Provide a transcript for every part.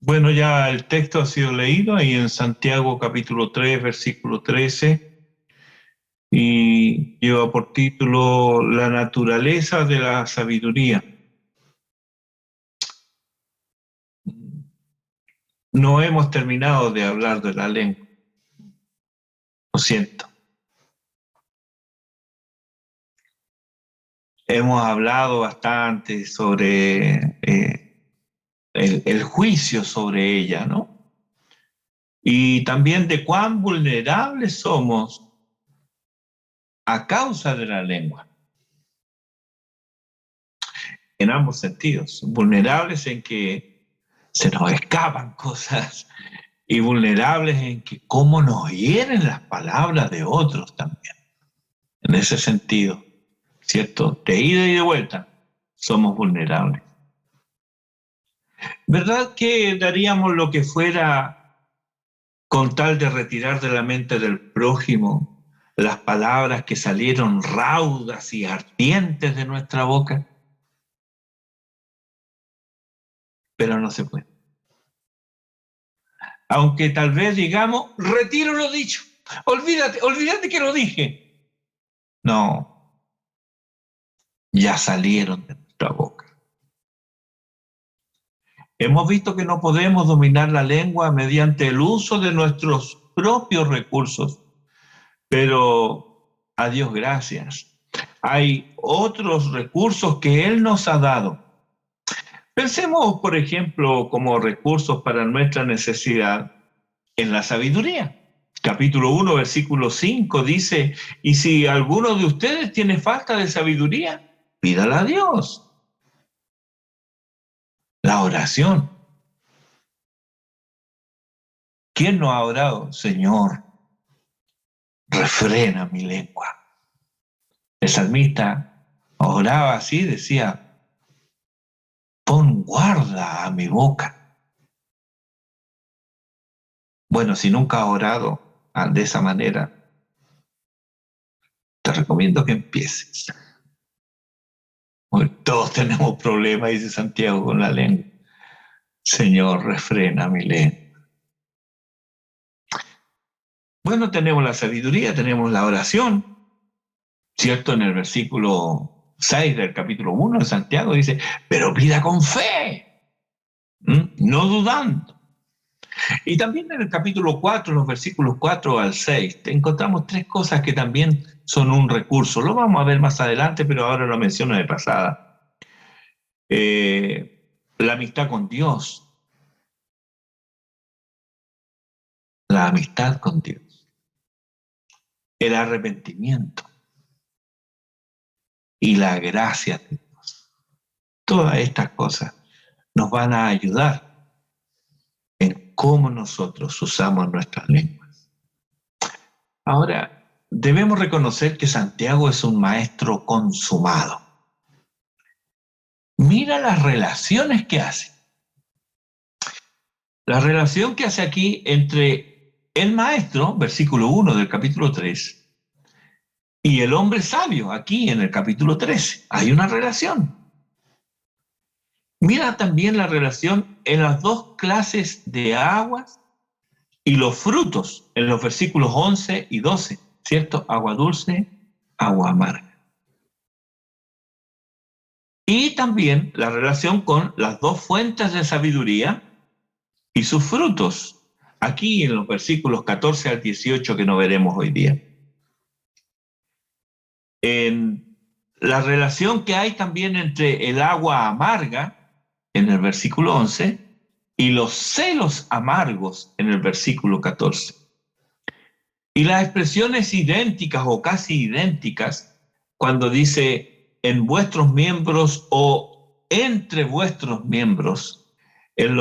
Bueno, ya el texto ha sido leído ahí en Santiago capítulo 3, versículo 13, y lleva por título La naturaleza de la sabiduría. No hemos terminado de hablar de la lengua, lo siento. Hemos hablado bastante sobre el juicio sobre ella, ¿no? Y también de cuán vulnerables somos a causa de la lengua, en ambos sentidos. Vulnerables en que se nos escapan cosas y vulnerables en que cómo nos hieren las palabras de otros también. En ese sentido, ¿cierto? De ida y de vuelta, somos vulnerables. ¿Verdad que daríamos lo que fuera con tal de retirar de la mente del prójimo las palabras que salieron raudas y ardientes de nuestra boca? Pero no se puede. Aunque tal vez digamos, retiro lo dicho, olvídate que lo dije. No, ya salieron de nuestra boca. Hemos visto que no podemos dominar la lengua mediante el uso de nuestros propios recursos, pero a Dios gracias. Hay otros recursos que Él nos ha dado. Pensemos, por ejemplo, como recursos para nuestra necesidad en la sabiduría. Capítulo 1, versículo 5 dice, y si alguno de ustedes tiene falta de sabiduría, pídala a Dios. La oración. ¿Quién no ha orado? Señor, refrena mi lengua. El salmista oraba así, decía, pon guarda a mi boca. Bueno, si nunca has orado de esa manera, te recomiendo que empieces. Porque todos tenemos problemas, dice Santiago, con la lengua. Señor, refrena mi lengua. Bueno, tenemos la sabiduría, tenemos la oración, ¿cierto? En el versículo 6 del capítulo 1 de Santiago dice, pero pida con fe, no dudando. Y también en el capítulo 4, los versículos 4 al 6, encontramos tres cosas que también son un recurso. Lo vamos a ver más adelante, pero ahora lo menciono de pasada. La amistad con Dios. La amistad con Dios. El arrepentimiento y la gracia de Dios. Todas estas cosas nos van a ayudar en cómo nosotros usamos nuestras lenguas. Ahora, debemos reconocer que Santiago es un maestro consumado. Mira las relaciones que hace. La relación que hace aquí entre el maestro, versículo 1 del capítulo 3, y el hombre sabio, aquí en el capítulo 13. Hay una relación. Mira también la relación en las dos clases de aguas y los frutos, en los versículos 11 y 12, ¿cierto? Agua dulce, agua amarga. Y también la relación con las dos fuentes de sabiduría y sus frutos, aquí en los versículos 14 al 18 que no veremos hoy día. En la relación que hay también entre el agua amarga, en el versículo 11, y los celos amargos, en el versículo 14. Y las expresiones idénticas o casi idénticas, cuando dice en vuestros miembros o entre vuestros miembros, en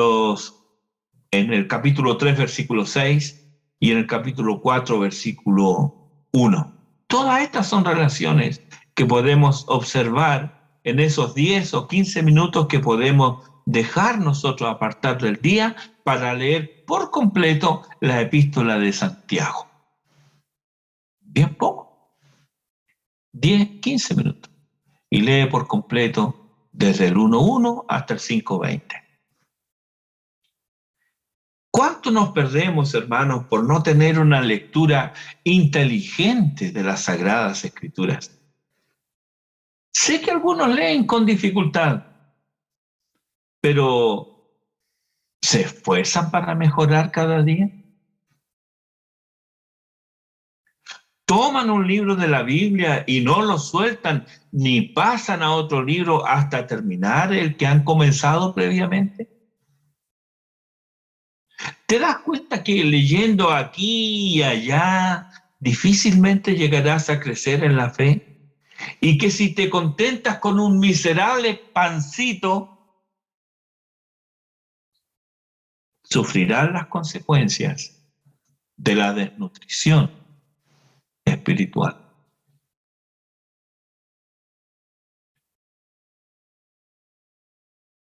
el capítulo 3, versículo 6, y en el capítulo 4, versículo 1. Todas estas son relaciones que podemos observar en esos 10 o 15 minutos que podemos dejar nosotros apartar del día para leer por completo la epístola de Santiago. Bien poco. 10, 15 minutos. Y lee por completo desde el 1.1 hasta el 5.20. ¿Cuánto nos perdemos, hermanos, por no tener una lectura inteligente de las Sagradas Escrituras? Sé que algunos leen con dificultad, pero ¿se esfuerzan para mejorar cada día? Toman un libro de la Biblia y no lo sueltan ni pasan a otro libro hasta terminar el que han comenzado previamente. ¿Te das cuenta que leyendo aquí y allá difícilmente llegarás a crecer en la fe? Y que si te contentas con un miserable pancito, sufrirás las consecuencias de la desnutrición espiritual.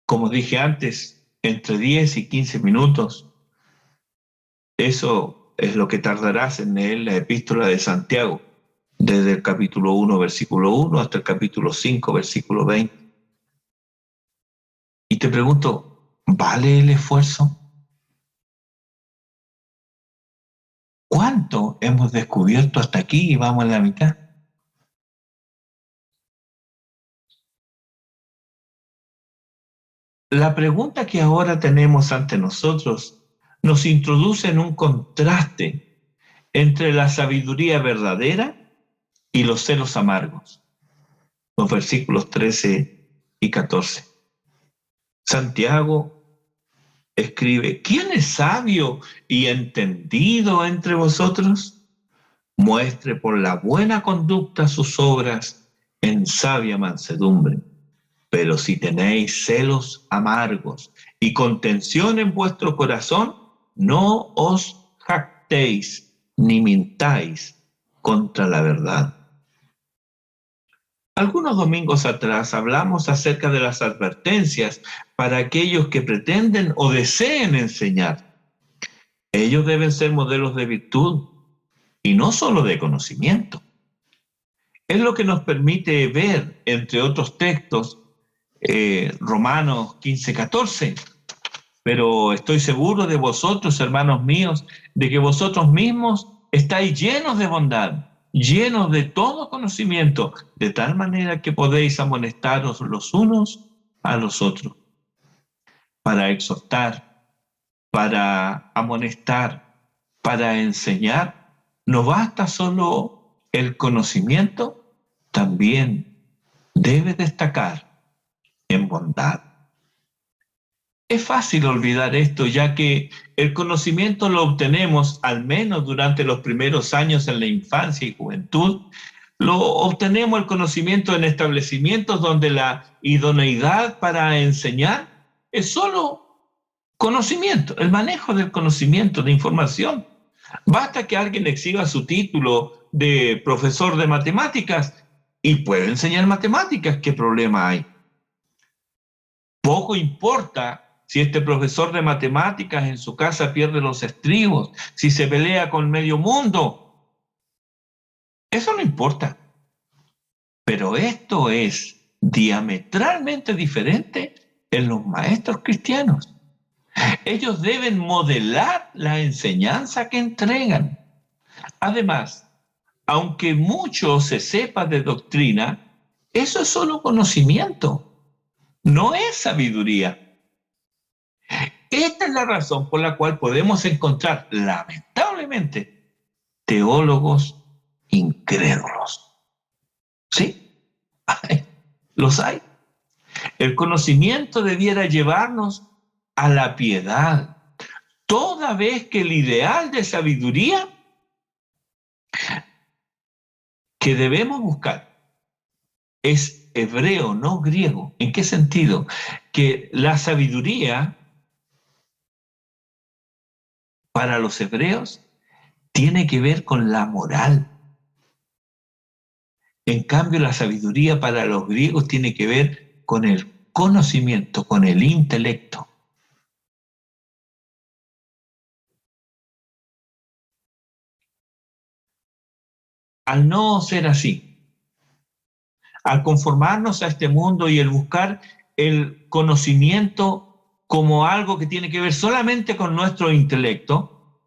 Como dije antes, entre 10 y 15 minutos, eso es lo que tardarás en leer la epístola de Santiago, desde el capítulo 1, versículo 1 hasta el capítulo 5, versículo 20. Y te pregunto, ¿vale el esfuerzo? ¿Cuánto hemos descubierto hasta aquí y vamos a la mitad? La pregunta que ahora tenemos ante nosotros nos introduce en un contraste entre la sabiduría verdadera y los celos amargos, los versículos 13 y 14. Santiago escribe, ¿quién es sabio y entendido entre vosotros? Muestre por la buena conducta sus obras en sabia mansedumbre. Pero si tenéis celos amargos y contención en vuestro corazón, no os jactéis ni mintáis contra la verdad. Algunos domingos atrás hablamos acerca de las advertencias para aquellos que pretenden o deseen enseñar. Ellos deben ser modelos de virtud y no solo de conocimiento. Es lo que nos permite ver, entre otros textos, Romanos 15:14. Pero estoy seguro de vosotros, hermanos míos, de que vosotros mismos estáis llenos de bondad, llenos de todo conocimiento, de tal manera que podéis amonestaros los unos a los otros, para exhortar, para amonestar, para enseñar. No basta solo el conocimiento, también debe destacar en bondad. Es fácil olvidar esto, ya que el conocimiento lo obtenemos, al menos durante los primeros años en la infancia y juventud. Lo obtenemos el conocimiento en establecimientos donde la idoneidad para enseñar es solo conocimiento, el manejo del conocimiento, de información. Basta que alguien exhiba su título de profesor de matemáticas y puede enseñar matemáticas. ¿Qué problema hay? Poco importa si este profesor de matemáticas en su casa pierde los estribos, si se pelea con medio mundo. Eso no importa. Pero esto es diametralmente diferente en los maestros cristianos. Ellos deben modelar la enseñanza que entregan. Además, aunque mucho se sepa de doctrina, eso es solo conocimiento, no es sabiduría. Esta es la razón por la cual podemos encontrar, lamentablemente, teólogos incrédulos. ¿Sí? Los hay. El conocimiento debiera llevarnos a la piedad, toda vez que el ideal de sabiduría que debemos buscar es hebreo, no griego. ¿En qué sentido? Que la sabiduría para los hebreos tiene que ver con la moral. En cambio, la sabiduría para los griegos tiene que ver con el conocimiento, con el intelecto. Al no ser así, al conformarnos a este mundo y el buscar el conocimiento como algo que tiene que ver solamente con nuestro intelecto,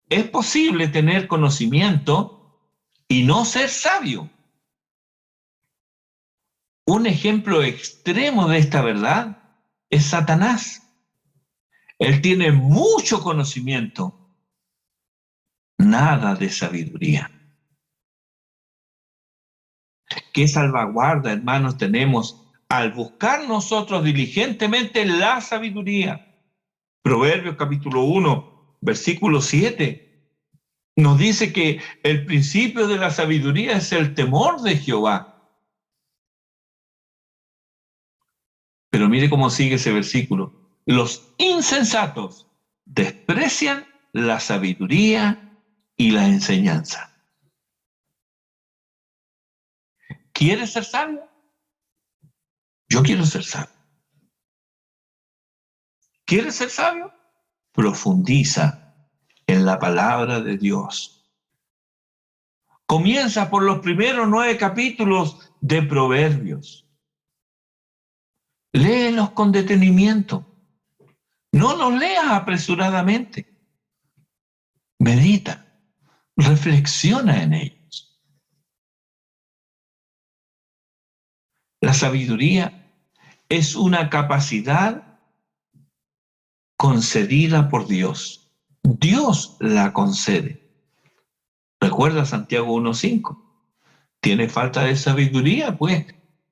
es posible tener conocimiento y no ser sabio. Un ejemplo extremo de esta verdad es Satanás. Él tiene mucho conocimiento, nada de sabiduría. ¿Qué salvaguarda, hermanos, tenemos al buscar nosotros diligentemente la sabiduría? Proverbios capítulo 1, versículo 7, nos dice que el principio de la sabiduría es el temor de Jehová. Pero mire cómo sigue ese versículo. Los insensatos desprecian la sabiduría y la enseñanza. ¿Quieres ser sabio? Yo quiero ser sabio. ¿Quieres ser sabio? Profundiza en la palabra de Dios. Comienza por los primeros 9 capítulos de Proverbios. Léelos con detenimiento. No los leas apresuradamente. Medita, reflexiona en ellos. La sabiduría es una capacidad concedida por Dios. Dios la concede. Recuerda Santiago 1:5. ¿Tiene falta de sabiduría? Pues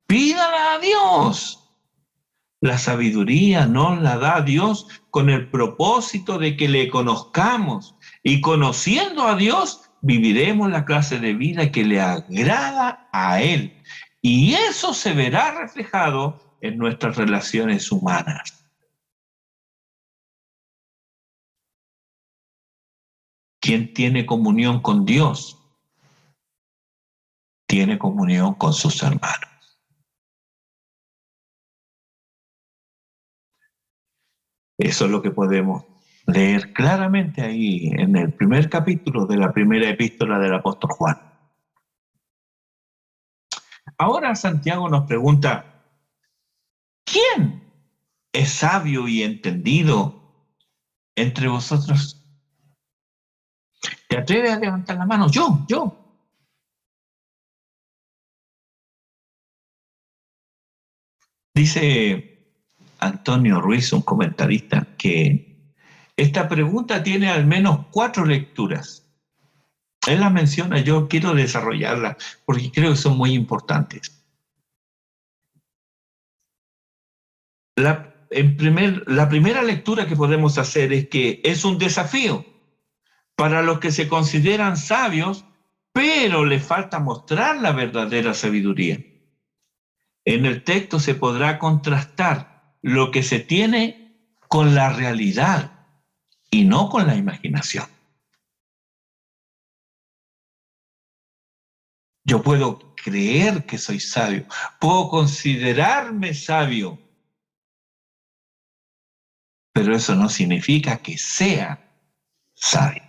pídala a Dios. La sabiduría nos la da Dios con el propósito de que le conozcamos y conociendo a Dios viviremos la clase de vida que le agrada a Él. Y eso se verá reflejado en nuestras relaciones humanas. Quien tiene comunión con Dios, tiene comunión con sus hermanos. Eso es lo que podemos leer claramente ahí en el primer capítulo de la primera epístola del apóstol Juan. Ahora Santiago nos pregunta, ¿quién es sabio y entendido entre vosotros? ¿Te atreves a levantar la mano? Yo. Dice Antonio Ruiz, un comentarista, que esta pregunta tiene al menos 4 lecturas. Él las menciona, yo quiero desarrollarla porque creo que son muy importantes. La primera lectura que podemos hacer es que es un desafío para los que se consideran sabios, pero les falta mostrar la verdadera sabiduría. En el texto se podrá contrastar lo que se tiene con la realidad y no con la imaginación. Yo puedo creer que soy sabio, puedo considerarme sabio, pero eso no significa que sea sabio.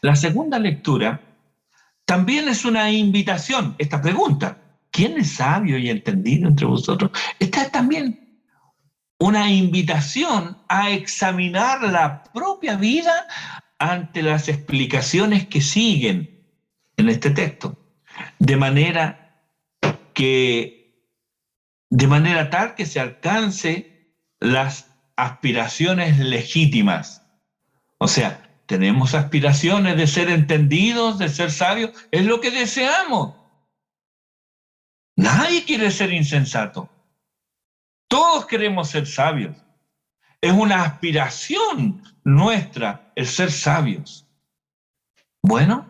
La segunda lectura también es una invitación, esta pregunta, ¿quién es sabio y entendido entre vosotros? Esta es también una invitación a examinar la propia vida ante las explicaciones que siguen en este texto, de manera tal que se alcance las aspiraciones legítimas. O sea, tenemos aspiraciones de ser entendidos, de ser sabios, es lo que deseamos. Nadie quiere ser insensato. Todos queremos ser sabios. Es una aspiración nuestra el ser sabios. Bueno,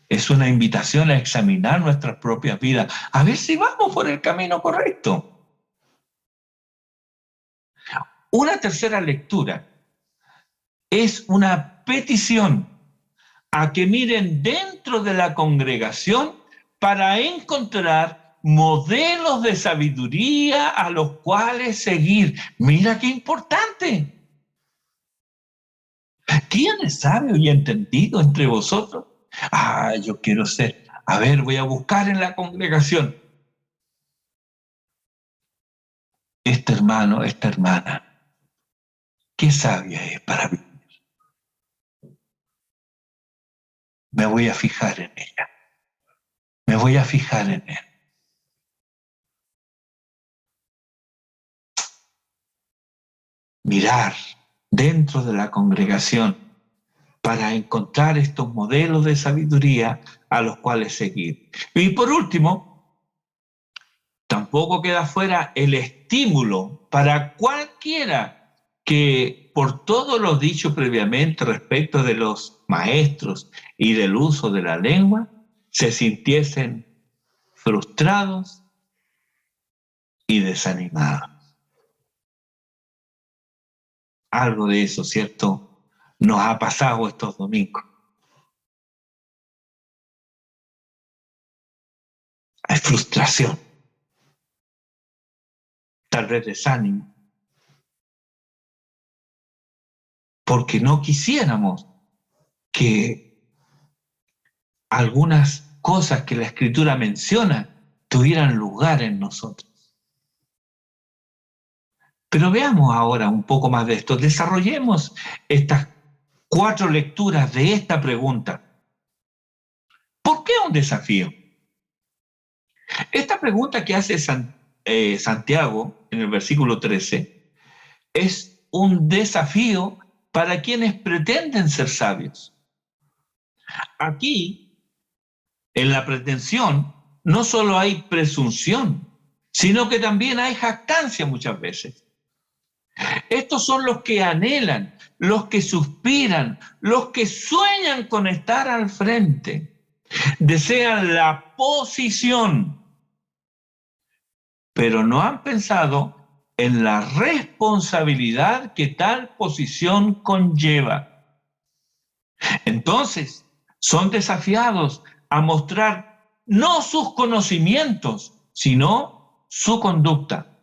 es una invitación a examinar nuestras propias vidas, a ver si vamos por el camino correcto. Una tercera lectura es una petición a que miren dentro de la congregación para encontrar modelos de sabiduría a los cuales seguir. Mira qué importante. ¿Quién es sabio y entendido entre vosotros? Yo quiero ser. A ver, voy a buscar en la congregación. este hermano, esta hermana, qué sabia es para vivir. Me voy a fijar en ella. Me voy a fijar en él. Mirar dentro de la congregación para encontrar estos modelos de sabiduría a los cuales seguir. Y por último, tampoco queda fuera el estímulo para cualquiera que, por todo lo dicho previamente respecto de los maestros y del uso de la lengua, se sintiesen frustrados y desanimados. Algo de eso, ¿cierto?, nos ha pasado estos domingos. Hay frustración, tal vez desánimo, porque no quisiéramos que algunas cosas que la Escritura menciona tuvieran lugar en nosotros. Pero veamos ahora un poco más de esto. Desarrollemos estas 4 lecturas de esta pregunta. ¿Por qué un desafío? Esta pregunta que hace Santiago en el versículo 13 es un desafío para quienes pretenden ser sabios. Aquí, en la pretensión, no solo hay presunción, sino que también hay jactancia muchas veces. Estos son los que anhelan, los que suspiran, los que sueñan con estar al frente. Desean la posición, pero no han pensado en la responsabilidad que tal posición conlleva. Entonces, son desafiados a mostrar no sus conocimientos, sino su conducta.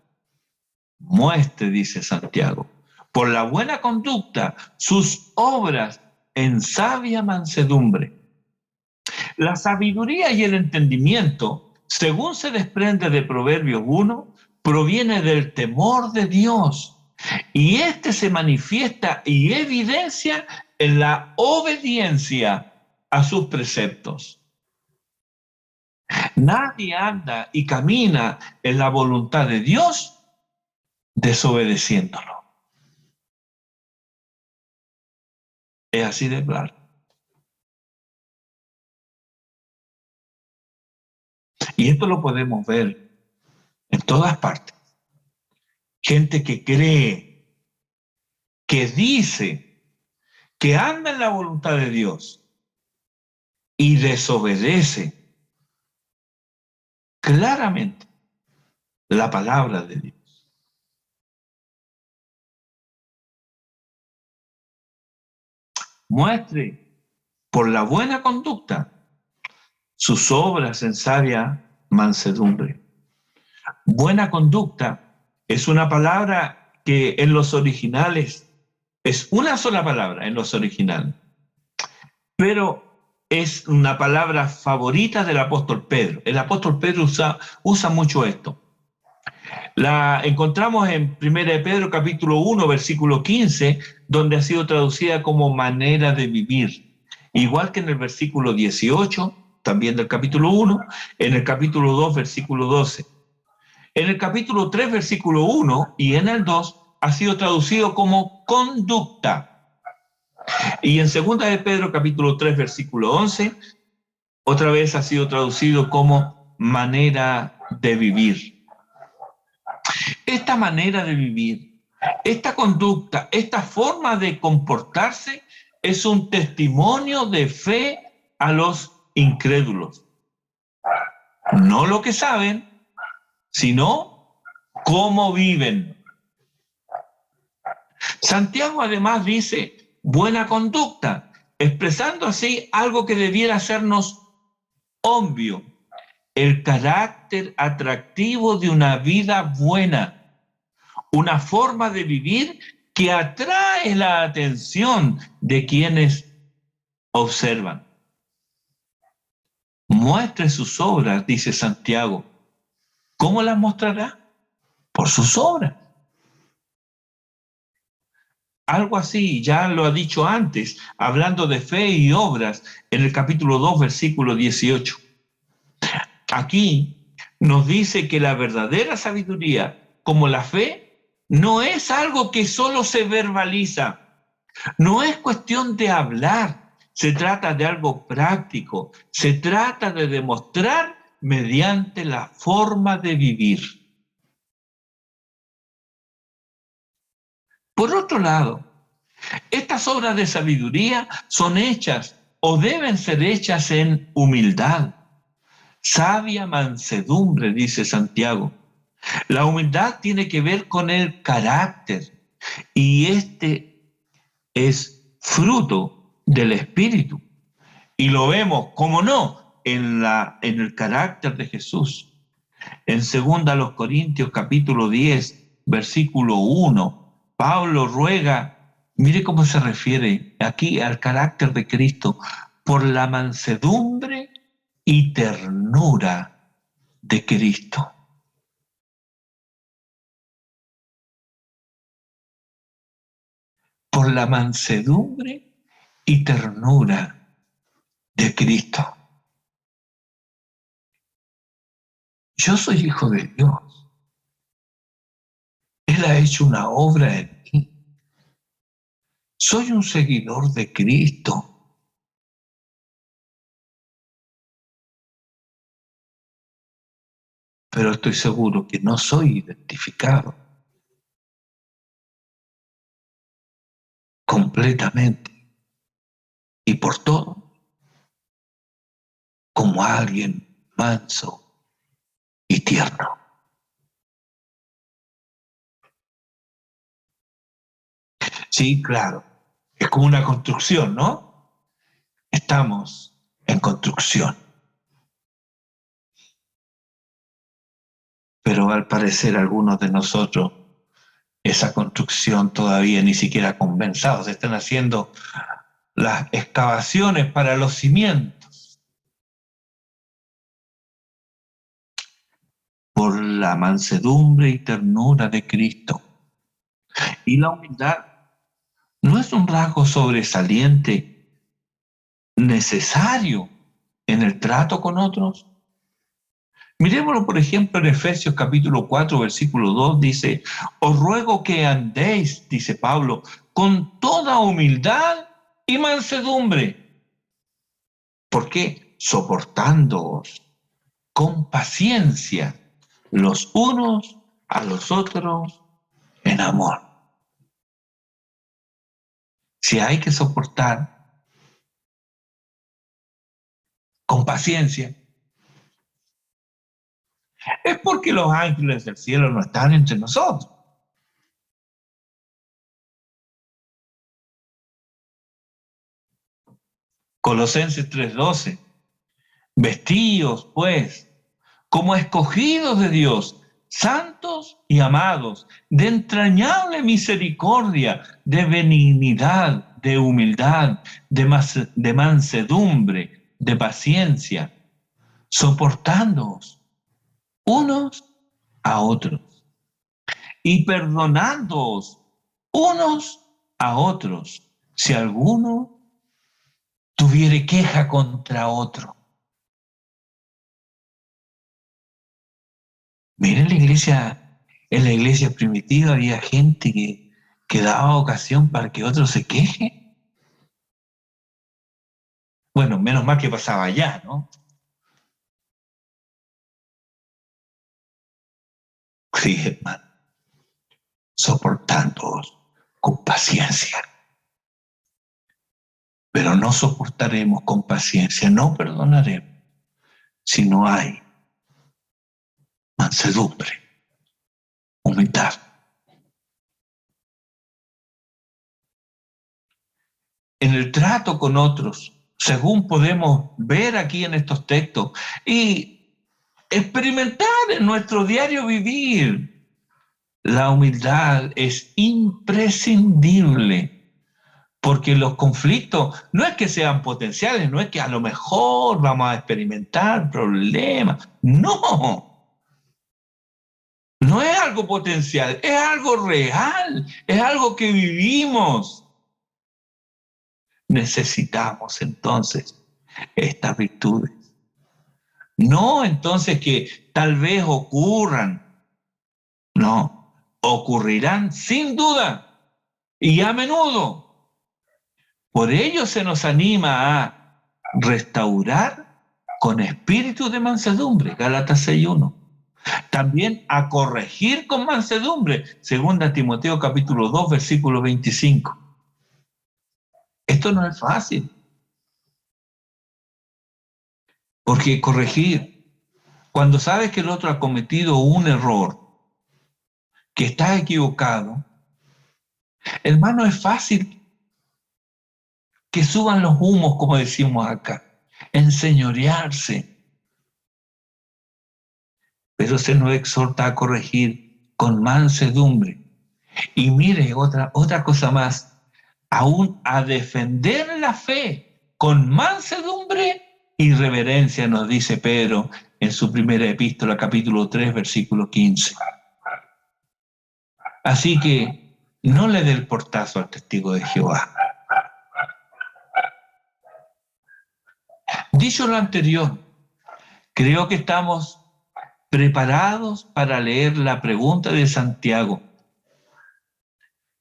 Muestre, dice Santiago, por la buena conducta sus obras en sabia mansedumbre. La sabiduría y el entendimiento, según se desprende de Proverbios 1, proviene del temor de Dios, y este se manifiesta y evidencia en la obediencia a sus preceptos. Nadie anda y camina en la voluntad de Dios desobedeciéndolo. Es así de claro. Y esto lo podemos ver en todas partes. Gente que cree, que dice, que anda en la voluntad de Dios y desobedece claramente la palabra de Dios. Muestre por la buena conducta sus obras en sabia mansedumbre. Buena conducta es una palabra que en los originales es una sola palabra en los originales, pero es una palabra favorita del apóstol Pedro. El apóstol Pedro usa mucho esto. La encontramos en 1 Pedro capítulo 1, versículo 15, donde ha sido traducida como manera de vivir. Igual que en el versículo 18, también del capítulo 1, en el capítulo 2, versículo 12. En el capítulo 3, versículo 1 y en el 2 ha sido traducido como conducta. Y en 2 de Pedro capítulo 3, versículo 11, otra vez ha sido traducido como manera de vivir. Esta manera de vivir, esta conducta, esta forma de comportarse es un testimonio de fe a los incrédulos. No lo que saben, sino cómo viven. Santiago además dice buena conducta, expresando así algo que debiera hacernos obvio, el carácter atractivo de una vida buena, una forma de vivir que atrae la atención de quienes observan. Muestre sus obras, dice Santiago. ¿Cómo las mostrará? por sus obras. Algo así, ya lo ha dicho antes, hablando de fe y obras, en el capítulo 2, versículo 18. Aquí nos dice que la verdadera sabiduría, como la fe, no es algo que solo se verbaliza, no es cuestión de hablar, se trata de algo práctico, se trata de demostrar mediante la forma de vivir. Por otro lado, estas obras de sabiduría son hechas o deben ser hechas en humildad, sabia mansedumbre, dice Santiago. La humildad tiene que ver con el carácter y este es fruto del Espíritu. Y lo vemos, como no, en el carácter de Jesús. En 2 Corintios capítulo 10, versículo 1, Pablo ruega, mire cómo se refiere aquí al carácter de Cristo, por la mansedumbre y ternura de Cristo. Por la mansedumbre y ternura de Cristo. Yo soy hijo de Dios. Él ha hecho una obra en mí. Soy un seguidor de Cristo. Pero estoy seguro que no soy identificado completamente y por todo como alguien manso y tierno. Sí, claro, es como una construcción, ¿no? Estamos en construcción. Pero al parecer algunos de nosotros esa construcción todavía ni siquiera comenzado. Se están haciendo las excavaciones para los cimientos. Por la mansedumbre y ternura de Cristo. Y la humildad no es un rasgo sobresaliente necesario en el trato con otros. Miremoslo, por ejemplo, en Efesios capítulo 4, versículo 2, dice, os ruego que andéis, dice Pablo, con toda humildad y mansedumbre. ¿Por qué? Soportándoos con paciencia los unos a los otros en amor. Si hay que soportar con paciencia, es porque los ángeles del cielo no están entre nosotros. Colosenses 3:12. Vestíos, pues, como escogidos de Dios, santos y amados, de entrañable misericordia, de benignidad, de humildad, de mansedumbre, de paciencia, soportándoos unos a otros y perdonándoos unos a otros, si alguno tuviere queja contra otro. Miren en la iglesia primitiva había gente que daba ocasión para que otro se queje. Bueno, menos mal que pasaba allá, ¿no? Sí, hermano, soportándoos con paciencia. Pero no soportaremos con paciencia, no perdonaremos si no hay mansedumbre, humildad. En el trato con otros, según podemos ver aquí en estos textos, y experimentar en nuestro diario vivir, la humildad es imprescindible. Porque los conflictos no es que sean potenciales, no es que a lo mejor vamos a experimentar problemas. No, No es algo potencial, es algo real, es algo que vivimos. Necesitamos entonces estas virtudes. No entonces que tal vez ocurran, no, ocurrirán sin duda y a menudo. Por ello se nos anima a restaurar con espíritu de mansedumbre, Gálatas 6:1. También a corregir con mansedumbre, 2 Timoteo capítulo 2, versículo 25. Esto no es fácil, porque corregir, cuando sabes que el otro ha cometido un error, que está equivocado, hermano, es fácil que suban los humos, como decimos acá, enseñorearse. Pero se nos exhorta a corregir con mansedumbre. Y mire, otra cosa más, aún a defender la fe con mansedumbre y reverencia, nos dice Pedro en su primera epístola, capítulo 3, versículo 15. Así que no le dé el portazo al testigo de Jehová. Dicho lo anterior, creo que estamos preparados para leer la pregunta de Santiago.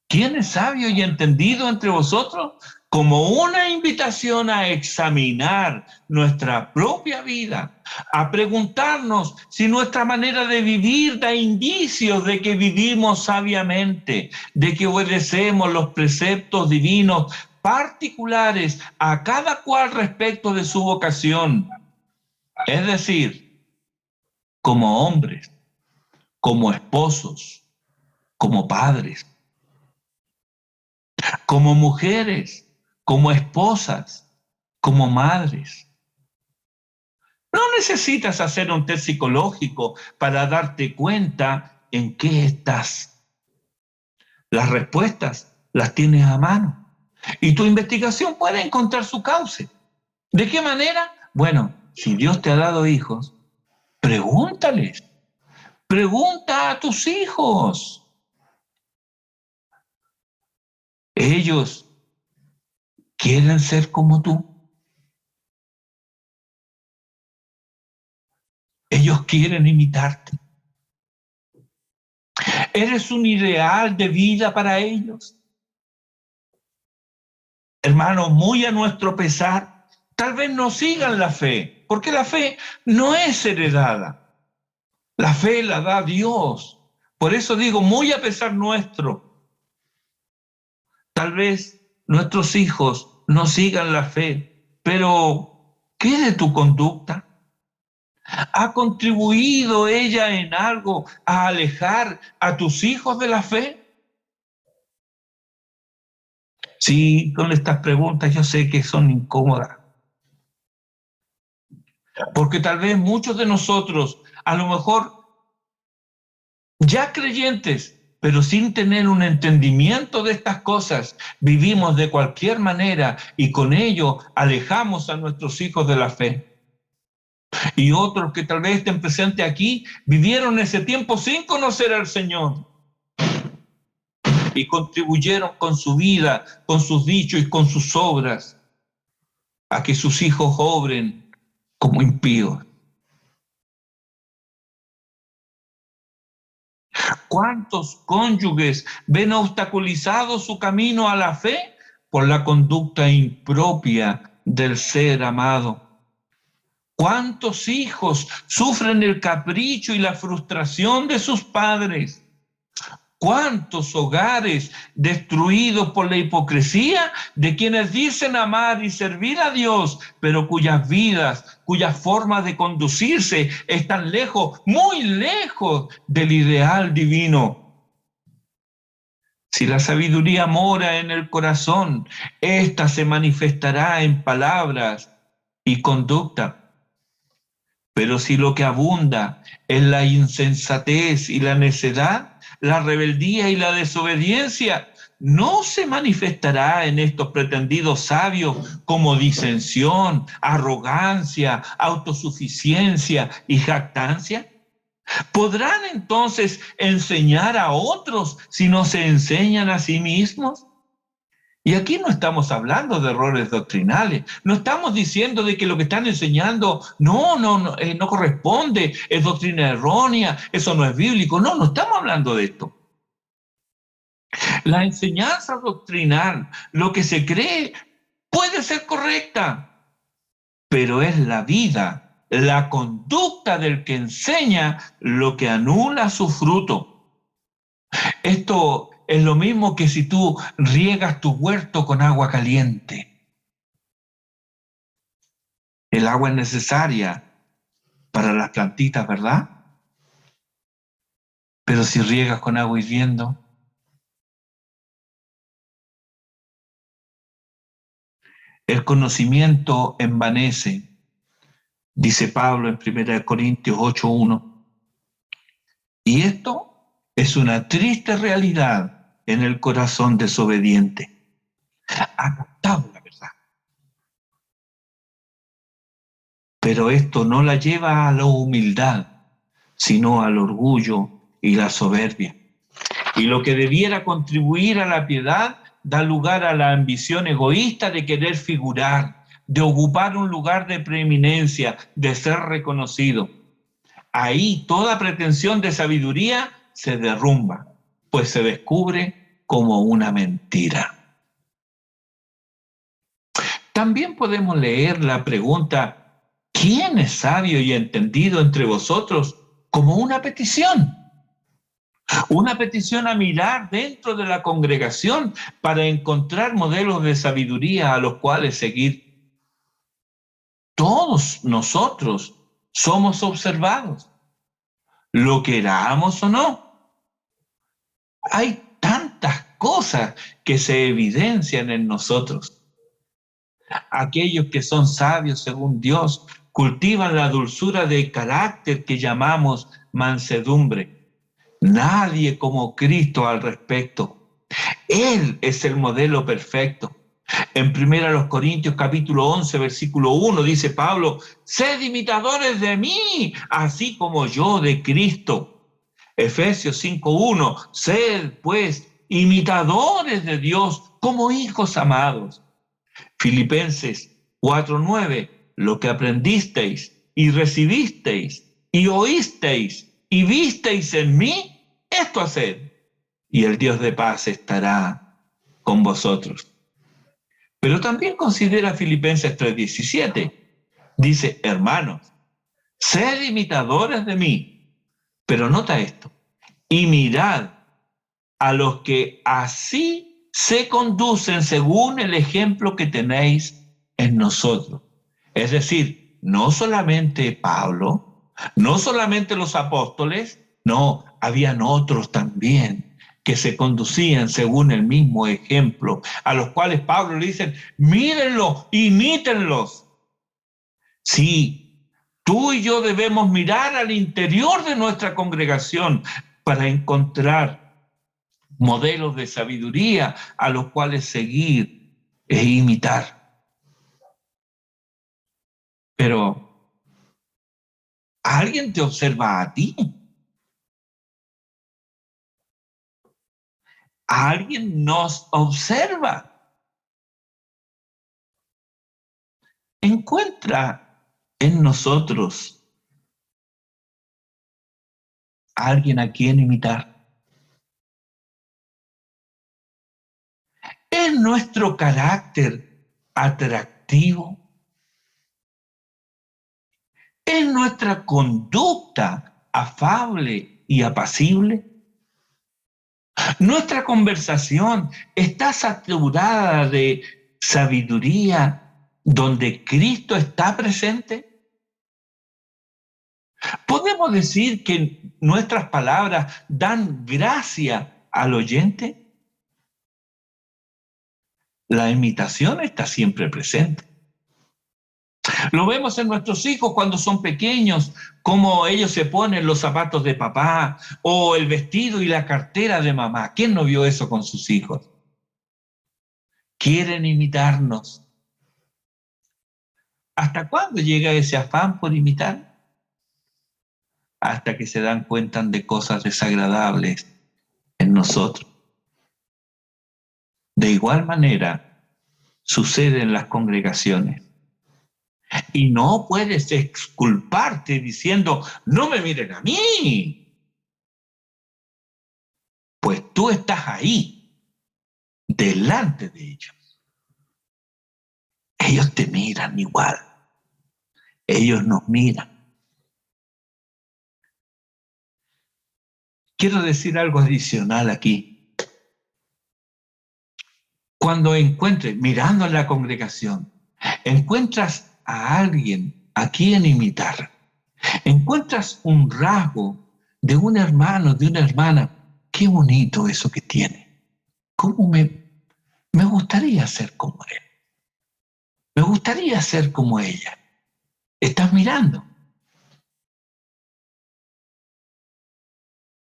¿Quién es sabio y entendido entre vosotros? Como una invitación a examinar nuestra propia vida, a preguntarnos si nuestra manera de vivir da indicios de que vivimos sabiamente, de que obedecemos los preceptos divinos particulares a cada cual respecto de su vocación. Es decir, como hombres, como esposos, como padres, como mujeres, como esposas, como madres. No necesitas hacer un test psicológico para darte cuenta en qué estás. Las respuestas las tienes a mano y tu investigación puede encontrar su cauce. ¿De qué manera? Bueno, si Dios te ha dado hijos, pregúntales. Pregunta a tus hijos. Ellos quieren ser como tú. Ellos quieren imitarte. ¿Eres un ideal de vida para ellos? Hermanos, muy a nuestro pesar, tal vez no sigan la fe, porque la fe no es heredada. La fe la da Dios. Por eso digo, muy a pesar nuestro, tal vez nuestros hijos no sigan la fe, pero ¿qué de tu conducta? ¿Ha contribuido ella en algo a alejar a tus hijos de la fe? Sí, con estas preguntas yo sé que son incómodas, porque tal vez muchos de nosotros, a lo mejor ya creyentes, pero sin tener un entendimiento de estas cosas, vivimos de cualquier manera y con ello alejamos a nuestros hijos de la fe. Y otros que tal vez estén presentes aquí, vivieron ese tiempo sin conocer al Señor. Y contribuyeron con su vida, con sus dichos y con sus obras a que sus hijos obren como impíos. ¿Cuántos cónyuges ven obstaculizado su camino a la fe por la conducta impropia del ser amado? ¿Cuántos hijos sufren el capricho y la frustración de sus padres? ¿Cuántos hogares destruidos por la hipocresía de quienes dicen amar y servir a Dios, pero cuyas vidas, cuyas formas de conducirse están lejos, muy lejos del ideal divino? Si la sabiduría mora en el corazón, ésta se manifestará en palabras y conducta. Pero si lo que abunda es la insensatez y la necedad, la rebeldía y la desobediencia, no se manifestará en estos pretendidos sabios como disensión, arrogancia, autosuficiencia y jactancia. ¿Podrán entonces enseñar a otros si no se enseñan a sí mismos? Y aquí no estamos hablando de errores doctrinales, no estamos diciendo de que lo que están enseñando no corresponde, es doctrina errónea, eso no es bíblico. No estamos hablando de esto. La enseñanza doctrinal, lo que se cree, puede ser correcta, pero es la vida, la conducta del que enseña lo que anula su fruto. Esto es lo mismo que si tú riegas tu huerto con agua caliente. El agua es necesaria para las plantitas, ¿verdad? Pero si riegas con agua hirviendo, el conocimiento envanece, dice Pablo en 1 Corintios 8:1. Y esto es una triste realidad en el corazón desobediente. Ha captado la verdad. Pero esto no la lleva a la humildad, sino al orgullo y la soberbia. Y lo que debiera contribuir a la piedad da lugar a la ambición egoísta de querer figurar, de ocupar un lugar de preeminencia, de ser reconocido. Ahí toda pretensión de sabiduría se derrumba, pues se descubre como una mentira. También podemos leer la pregunta, ¿quién es sabio y entendido entre vosotros? Como una petición. Una petición a mirar dentro de la congregación para encontrar modelos de sabiduría a los cuales seguir. Todos nosotros somos observados, lo queramos o no. Hay tantas cosas que se evidencian en nosotros. Aquellos que son sabios según Dios cultivan la dulzura de carácter que llamamos mansedumbre. Nadie como Cristo al respecto. Él es el modelo perfecto. En 1 Corintios capítulo 11, versículo 1 dice Pablo, sed imitadores de mí, así como yo de Cristo. Efesios 5:1, sed pues imitadores de Dios como hijos amados. Filipenses 4:9, lo que aprendisteis y recibisteis y oísteis y visteis en mí, esto haced, y el Dios de paz estará con vosotros. Pero también considera Filipenses 3:17. Dice, hermanos, sed imitadores de mí. Pero nota esto, y mirad a los que así se conducen según el ejemplo que tenéis en nosotros. Es decir, no solamente Pablo, no solamente los apóstoles, no, habían otros también que se conducían según el mismo ejemplo, a los cuales Pablo le dice, mírenlo, imítenlos. Sí, tú y yo debemos mirar al interior de nuestra congregación para encontrar modelos de sabiduría a los cuales seguir e imitar. Pero ¿alguien te observa a ti? ¿Alguien nos observa? Encuentra en nosotros a alguien a quien imitar. ¿Es nuestro carácter atractivo? ¿Es nuestra conducta afable y apacible? ¿Nuestra conversación está saturada de sabiduría donde Cristo está presente? ¿Podemos decir que nuestras palabras dan gracia al oyente? La imitación está siempre presente. Lo vemos en nuestros hijos cuando son pequeños, cómo ellos se ponen los zapatos de papá o el vestido y la cartera de mamá. ¿Quién no vio eso con sus hijos? Quieren imitarnos. ¿Hasta cuándo llega ese afán por imitar? hasta que se dan cuenta de cosas desagradables en nosotros. De igual manera, sucede en las congregaciones. Y no puedes exculparte diciendo, no me miren a mí. Pues tú estás ahí, delante de ellos. Ellos te miran igual. Ellos nos miran. Quiero decir algo adicional aquí. Cuando encuentres, mirando en la congregación, encuentras a alguien a quien imitar, encuentras un rasgo de un hermano, de una hermana, qué bonito eso que tiene. ¿Cómo me gustaría ser como él? Me gustaría ser como ella. Estás mirando.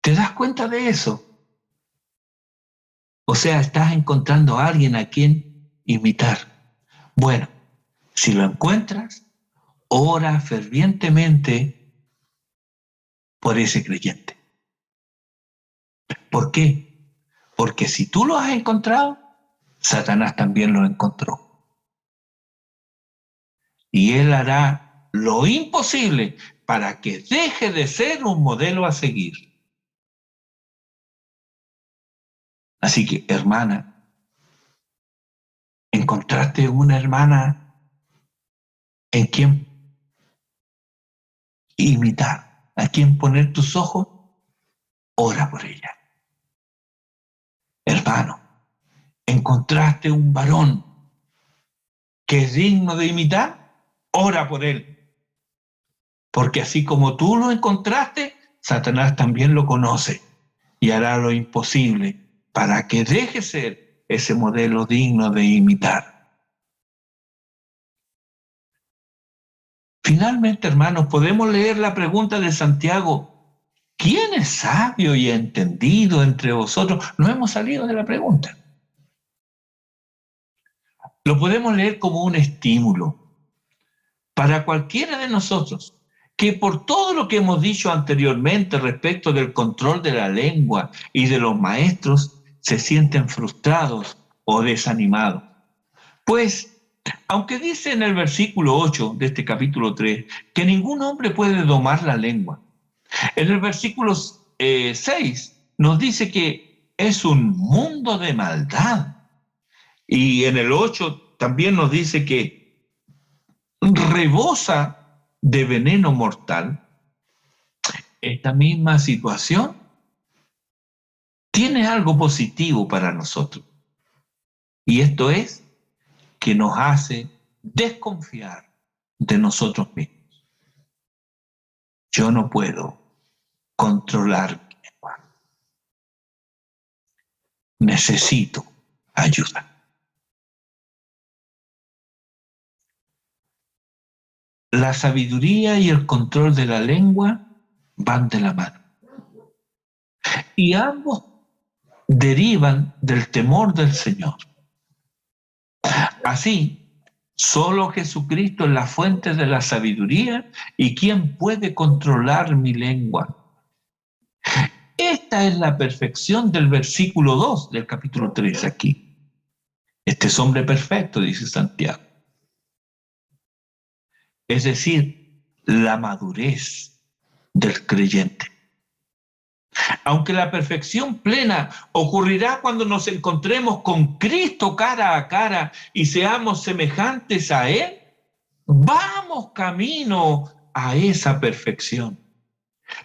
¿Te das cuenta de eso? O sea, estás encontrando a alguien a quien imitar. Bueno, si lo encuentras, ora fervientemente por ese creyente. ¿Por qué? Porque si tú lo has encontrado, Satanás también lo encontró. Y él hará lo imposible para que deje de ser un modelo a seguir. Así que, hermana, ¿encontraste una hermana en quien imitar, a quien poner tus ojos? Ora por ella. Hermano, ¿encontraste un varón que es digno de imitar? Ora por él. Porque así como tú lo encontraste, Satanás también lo conoce y hará lo imposible para que deje ser ese modelo digno de imitar. Finalmente, hermanos, podemos leer la pregunta de Santiago: ¿quién es sabio y entendido entre vosotros? No hemos salido de la pregunta. Lo podemos leer como un estímulo para cualquiera de nosotros que, por todo lo que hemos dicho anteriormente respecto del control de la lengua y de los maestros, se sienten frustrados o desanimados. Pues, aunque dice en el versículo 8 de este capítulo 3 que ningún hombre puede domar la lengua, en el versículo 6 nos dice que es un mundo de maldad. Y en el 8 también nos dice que rebosa de veneno mortal. Esta misma situación tiene algo positivo para nosotros. Y esto es que nos hace desconfiar de nosotros mismos. Yo no puedo controlar mi lengua. Necesito ayuda. La sabiduría y el control de la lengua van de la mano. Y ambos derivan del temor del Señor. Así, solo Jesucristo es la fuente de la sabiduría y ¿quién puede controlar mi lengua? Esta es la perfección del versículo 2 del capítulo 3 aquí. Este es hombre perfecto, dice Santiago. Es decir, la madurez del creyente. Aunque la perfección plena ocurrirá cuando nos encontremos con Cristo cara a cara y seamos semejantes a Él, vamos camino a esa perfección.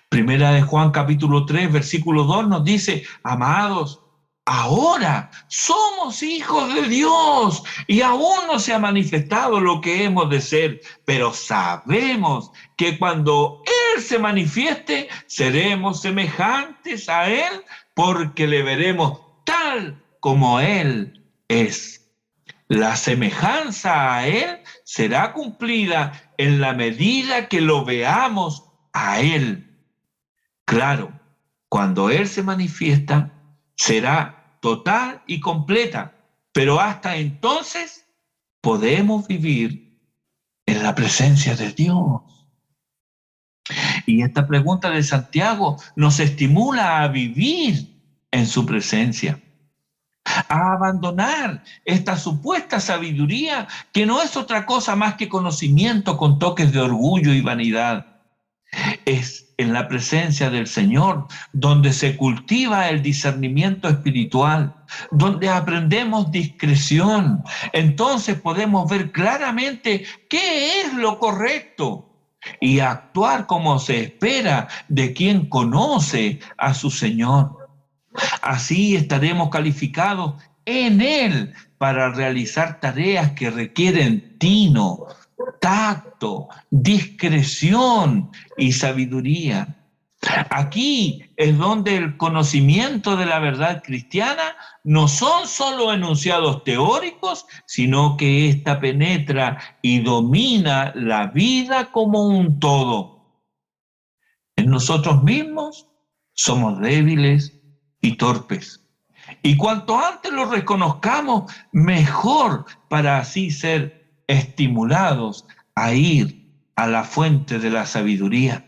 Primera de Juan capítulo 3, versículo 2 nos dice: amados, ahora somos hijos de Dios y aún no se ha manifestado lo que hemos de ser, pero sabemos que cuando Él se manifieste, seremos semejantes a Él porque le veremos tal como Él es. La semejanza a Él será cumplida en la medida que lo veamos a Él. Claro, cuando Él se manifiesta, será total y completa, pero hasta entonces podemos vivir en la presencia de Dios. Y esta pregunta de Santiago nos estimula a vivir en su presencia, a abandonar esta supuesta sabiduría que no es otra cosa más que conocimiento con toques de orgullo y vanidad. Es en la presencia del Señor donde se cultiva el discernimiento espiritual, donde aprendemos discreción. Entonces podemos ver claramente qué es lo correcto y actuar como se espera de quien conoce a su Señor. Así estaremos calificados en Él para realizar tareas que requieren tino, tacto, discreción y sabiduría. Aquí es donde el conocimiento de la verdad cristiana no son solo enunciados teóricos, sino que ésta penetra y domina la vida como un todo. En nosotros mismos somos débiles y torpes. Y cuanto antes lo reconozcamos, mejor, para así ser estimulados a ir a la fuente de la sabiduría.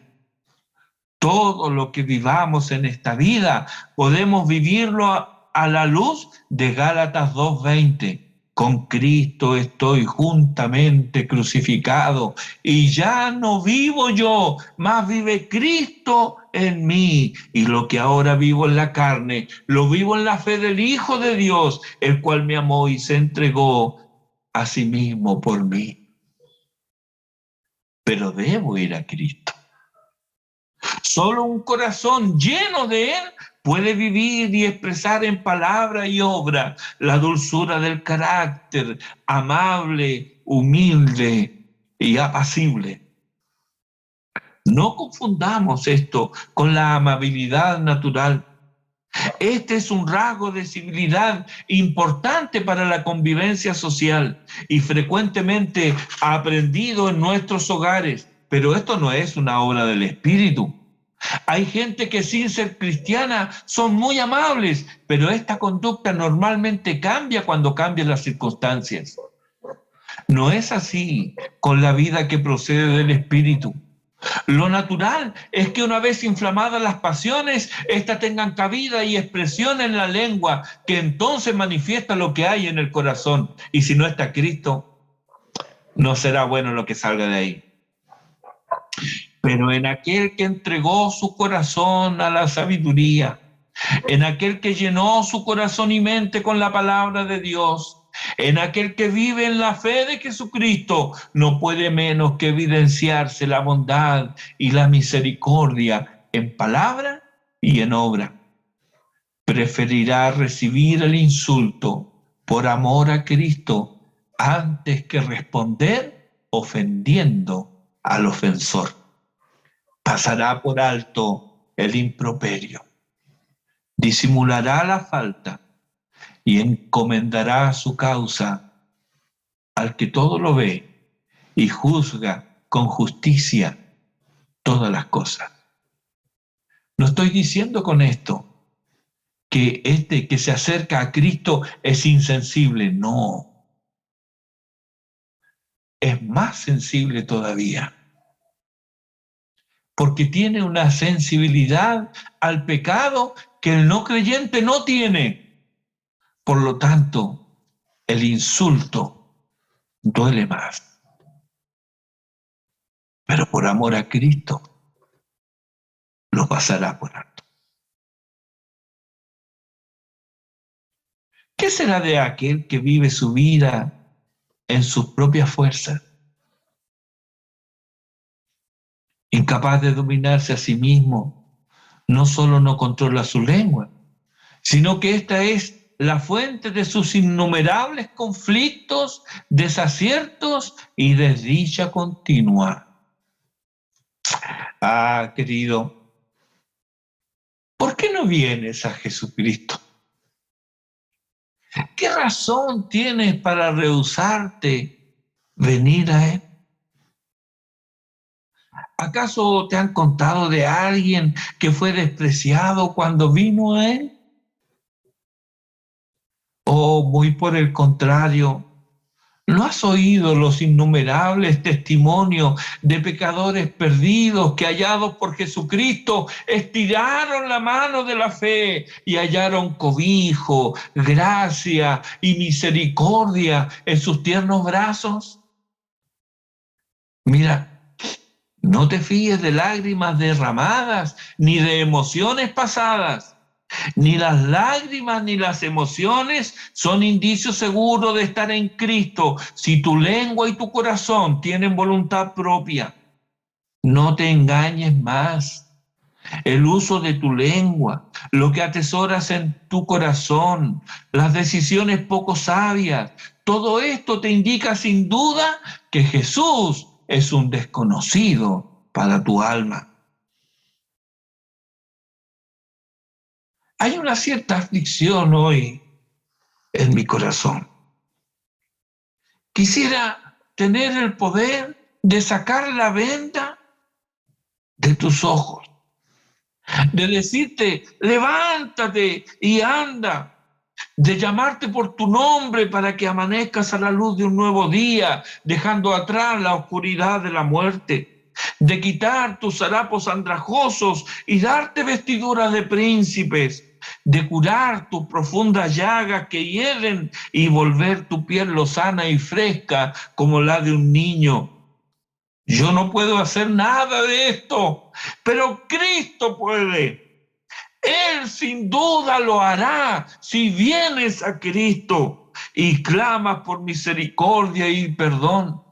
Todo lo que vivamos en esta vida podemos vivirlo a la luz de Gálatas 2:20. Con Cristo estoy juntamente crucificado y ya no vivo yo, mas vive Cristo en mí. Y lo que ahora vivo en la carne, lo vivo en la fe del Hijo de Dios, el cual me amó y se entregó a sí mismo por mí. Pero debo ir a Cristo. Solo un corazón lleno de Él puede vivir y expresar en palabra y obra la dulzura del carácter, amable, humilde y apacible. No confundamos esto con la amabilidad natural. Este es un rasgo de civilidad importante para la convivencia social y frecuentemente aprendido en nuestros hogares, pero esto no es una obra del espíritu. Hay gente que sin ser cristiana son muy amables, pero esta conducta normalmente cambia cuando cambian las circunstancias. No es así con la vida que procede del espíritu. Lo natural es que una vez inflamadas las pasiones, éstas tengan cabida y expresión en la lengua, que entonces manifiesta lo que hay en el corazón. Y si no está Cristo, no será bueno lo que salga de ahí. Pero en aquel que entregó su corazón a la sabiduría, en aquel que llenó su corazón y mente con la palabra de Dios, en aquel que vive en la fe de Jesucristo, no puede menos que evidenciarse la bondad y la misericordia en palabra y en obra. Preferirá recibir el insulto por amor a Cristo antes que responder ofendiendo al ofensor. Pasará por alto el improperio, disimulará la falta y encomendará su causa al que todo lo ve y juzga con justicia todas las cosas. No estoy diciendo con esto que este que se acerca a Cristo es insensible, no. Es más sensible todavía, porque tiene una sensibilidad al pecado que el no creyente no tiene. Por lo tanto, el insulto duele más. Pero por amor a Cristo, lo pasará por alto. ¿Qué será de aquel que vive su vida en sus propias fuerzas? Incapaz de dominarse a sí mismo, no solo no controla su lengua, sino que esta es la fuente de sus innumerables conflictos, desaciertos y desdicha continua. Ah, querido, ¿por qué no vienes a Jesucristo? ¿Qué razón tienes para rehusarte venir a Él? ¿Acaso te han contado de alguien que fue despreciado cuando vino a Él? ¿O muy por el contrario, ¿No has oído los innumerables testimonios de pecadores perdidos que, hallados por Jesucristo, estiraron la mano de la fe y hallaron cobijo, gracia y misericordia en sus tiernos brazos? Mira, no te fíes de lágrimas derramadas ni de emociones pasadas. Ni las lágrimas ni las emociones son indicios seguros de estar en Cristo si tu lengua y tu corazón tienen voluntad propia. No te engañes más. El uso de tu lengua, lo que atesoras en tu corazón, las decisiones poco sabias, todo esto te indica sin duda que Jesús es un desconocido para tu alma. Hay una cierta aflicción hoy en mi corazón. Quisiera tener el poder de sacar la venda de tus ojos, de decirte, levántate y anda, de llamarte por tu nombre para que amanezcas a la luz de un nuevo día, dejando atrás la oscuridad de la muerte, de quitar tus harapos andrajosos y darte vestiduras de príncipes, de curar tus profundas llagas que hieren y volver tu piel lozana y fresca como la de un niño. Yo no puedo hacer nada de esto, pero Cristo puede. Él sin duda lo hará si vienes a Cristo y clamas por misericordia y perdón.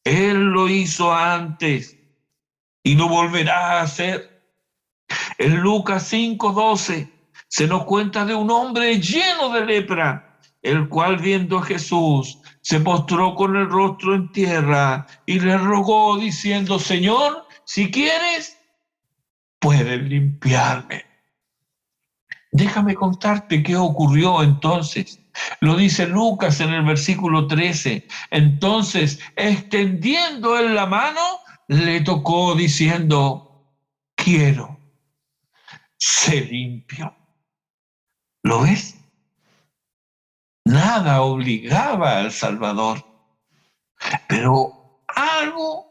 Él lo hizo antes y lo volverá a hacer. En Lucas 5:12 se nos cuenta de un hombre lleno de lepra, el cual viendo a Jesús se postró con el rostro en tierra y le rogó diciendo, Señor, si quieres, puedes limpiarme. Déjame contarte qué ocurrió entonces. Lo dice Lucas en el versículo 13. Entonces, extendiendo él la mano, le tocó diciendo, quiero, sé limpio. ¿Lo ves? Nada obligaba al Salvador, pero algo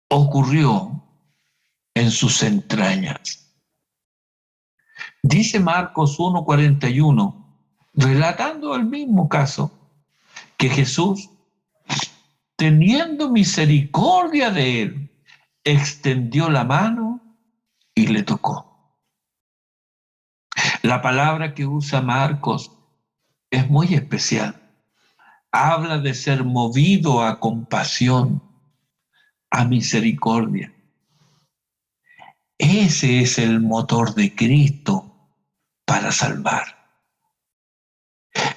ocurrió en sus entrañas. Dice Marcos 1:41, relatando el mismo caso, que Jesús, teniendo misericordia de él, extendió la mano y le tocó. La palabra que usa Marcos es muy especial. Habla de ser movido a compasión, a misericordia. Ese es el motor de Cristo para salvar.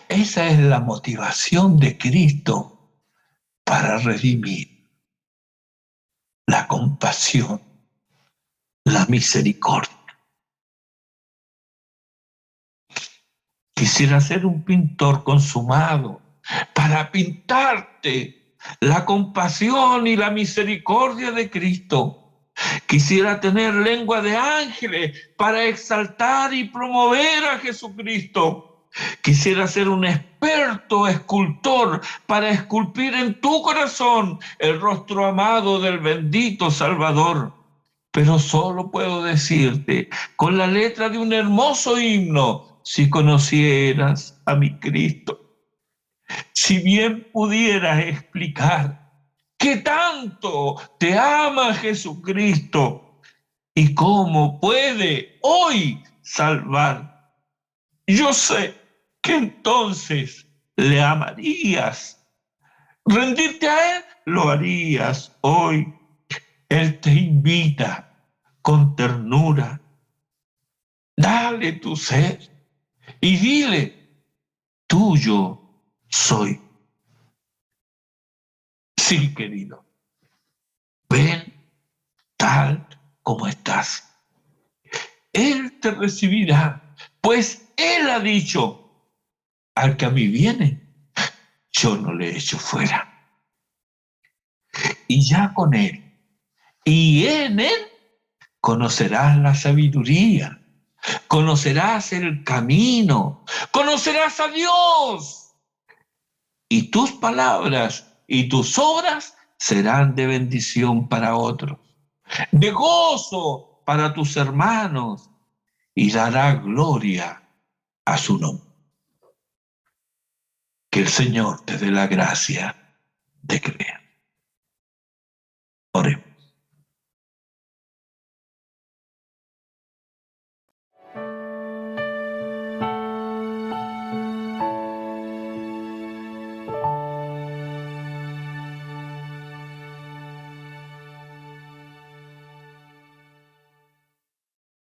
Esa es la motivación de Cristo para redimir. La compasión, la misericordia. Quisiera ser un pintor consumado para pintarte la compasión y la misericordia de Cristo. Quisiera tener lengua de ángeles para exaltar y promover a Jesucristo. Quisiera ser un experto escultor para esculpir en tu corazón el rostro amado del bendito Salvador. Pero solo puedo decirte, con la letra de un hermoso himno, si conocieras a mi Cristo, si bien pudieras explicar qué tanto te ama Jesucristo y cómo puede hoy salvar, yo sé que entonces le amarías. Rendirte a Él lo harías hoy. Él te invita con ternura. Dale tu ser y dile, tuyo soy. Sí, querido. Ven tal como estás. Él te recibirá, pues Él ha dicho, al que a mí viene, yo no le echo fuera. Y ya con Él y en Él conocerás la sabiduría, conocerás el camino, conocerás a Dios. y tus palabras y tus obras serán de bendición para otros, de gozo para tus hermanos, y dará gloria a su nombre. Que el Señor te dé la gracia de creer. Oremos.